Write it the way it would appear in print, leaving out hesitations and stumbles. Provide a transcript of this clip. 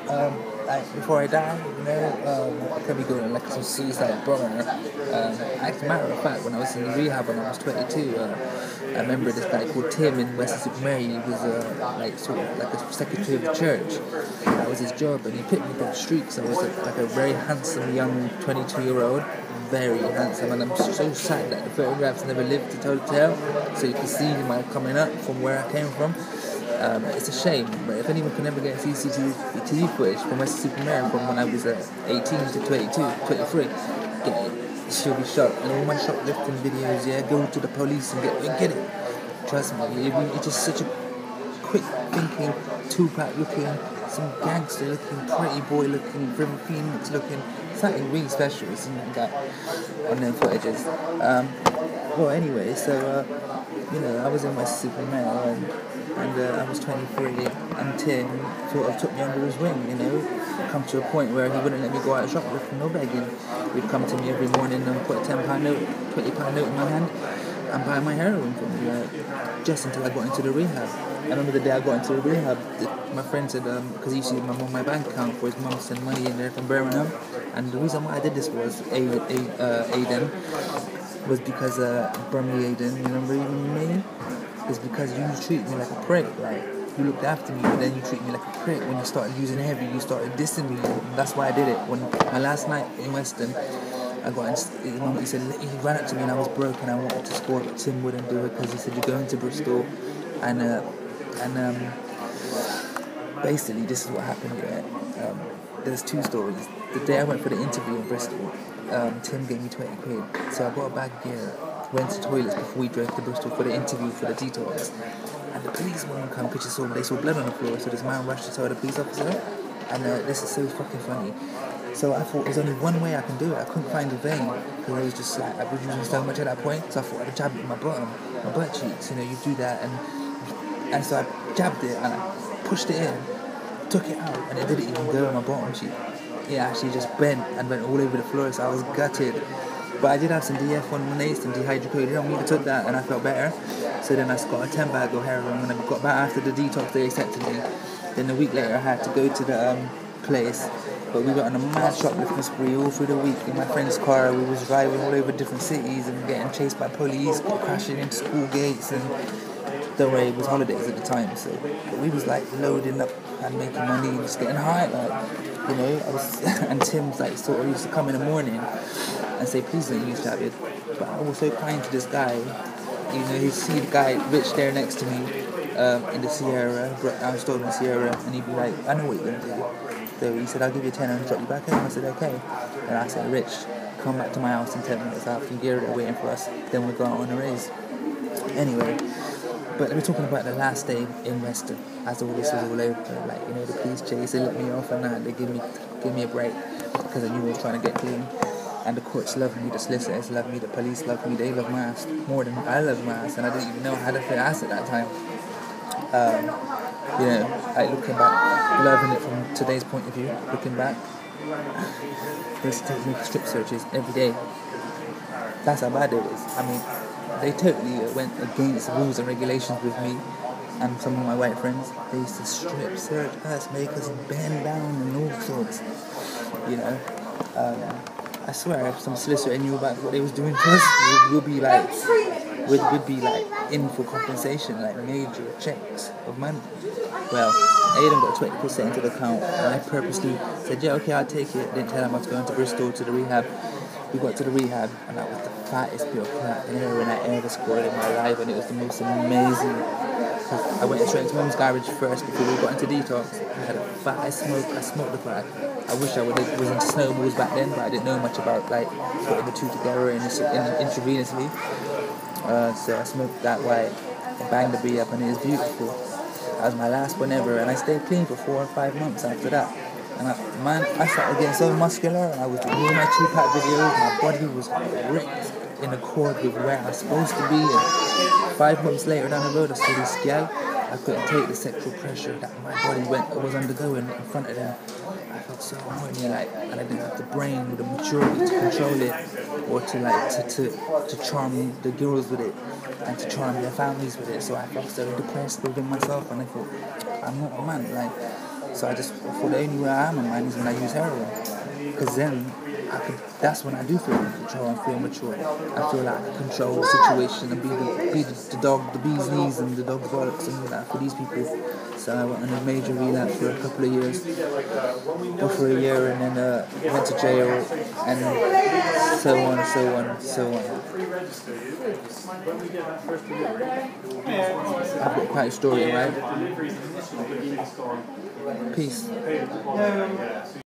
like before I die, I could be going like some suicide bomber. As a matter of fact, when I was in rehab when I was 22, I remember this guy called Tim in Western-super-Mare. He was like sort of like a secretary of the church. That was his job, and he picked me up on the street because I was like a very handsome young 22-year-old. Very handsome, and I'm so sad that the photographs never lived to tell the tale, so you can see my coming up from where I came from. It's a shame, but if anyone can ever get CCTV footage from Western-super-Mare from when I was 18 to 22, 23, get it. She'll be shot. And all my shoplifting videos, go to the police and get it. Trust me, it's just such a quick thinking, Tupac looking, some gangster looking, pretty boy looking, River Phoenix looking, something really special, isn't it, that on them footages. Well, anyway, so I was in Western-super-Mare and I was 23, and Tim sort of took me under his wing, come to a point where he wouldn't let me go out shoplifting, no begging. He'd come to me every morning and put a £10 note, £20 note in my hand and buy my heroin from me, just until I got into the rehab. I remember the day I got into the rehab, my friend said, because he used to give my mum my bank account for his mum to send money in there from Birmingham, and the reason why I did this was, Aiden, was because, Brumley Aiden, you remember even me? Is because you treat me like a prick, like, you looked after me, but then you treat me like a prick. When you started using heavy, you started dissing me, and that's why I did it. When my last night in Weston, I got he said, he ran up to me and I was broke and I wanted to score, but Tim wouldn't do it because he said, you're going to Bristol, and basically this is what happened here. There's two stories. The day I went for the interview in Bristol, Tim gave me 20 quid, so I got a bag of gear, went to toilets before we drove to Bristol for the interview for the detox, and the police wouldn't come because they saw blood on the floor, so this man rushed to tell the police officer, and this is so fucking funny. So I thought there's only one way I can do it. I couldn't find a vein because I was just like, I was using so much at that point, so I thought I'd jab it in my butt cheeks, you do that, and so I jabbed it and I pushed it in, took it out, and it didn't even go on my bottom cheek. It actually just bent and went all over the floor, so I was gutted. But I did have some DF118, some dehydrocodone on me. I took that and I felt better. So then I got a 10 bag of heroin. When I got back after the detox, they accepted me. Then a week later I had to go to the place. But we went on a mad shoplifting spree all through the week in my friend's car. We was driving all over different cities and getting chased by police, crashing into school gates, and don't worry, it was holidays at the time, so but we was like loading up and making money and just getting high, I was and Tim's like sort of used to come in the morning and say, please don't use Javid. But I was so kind to this guy, he'd see the guy Rich there next to me in the Sierra, I was stolen in the Sierra, and he'd be like, I know what you're going to do. So he said, I'll give you 10 and drop you back home. I said, okay. And I said, Rich, come back to my house in 10 minutes after you gear it waiting for us, then we'll go out on a race. Anyway, but we're talking about the last day in Weston, as all this was all over, the police chase, they let me off and that, they give me a break, because I knew I was trying to get clean, and the courts loved me, the solicitors loved me, the police loved me, they loved my ass, more than I loved my ass, and I didn't even know how to fit ass at that time. Looking back, loving it from today's point of view, looking back, they used to take me for strip searches every day. That's how bad it was. I mean, they totally went against rules and regulations with me and some of my white friends. They used to strip search us, make us bend down and all sorts. I swear, if some solicitor knew about what they was doing to us, we'd be like in for compensation, like major checks of money. Well, Aiden got 20% into the account, and I purposely said, yeah, okay, I'll take it. Didn't tell him I was going to Bristol to the rehab. We got to the rehab, and that was the fattest bit of crack heroin I ever scored in my life, and it was the most amazing. I went straight into Mum's garage first before we got into detox. I had a fat, I smoked the crack. I wish I was into snowballs back then, but I didn't know much about putting the two together intravenously. So I smoked that white, and banged the bee up, and it was beautiful. That was my last one ever, and I stayed clean for 4 or 5 months after that. And I started getting so muscular, and I was doing all my Tupac videos, my body was ripped in accord with where I was supposed to be, and 5 months later down the road I saw this gal. I couldn't take the sexual pressure that my body was undergoing in front of them. I felt so horny, and I didn't have the brain or the maturity to control it, or to charm the girls with it, and to charm their families with it. So I felt so depressed within myself, and I thought, I'm not a man, So I thought the only way I am on mine is when I use heroin, because then that's when I do feel in control and feel mature. I feel like I can control the situation and be the dog, the bee's knees and the dog's bollocks and all that for these people. So I went on a major relapse for a couple of years, or for a year, and then went to jail, and so on, so on, so on. I've got quite a story, right? Peace.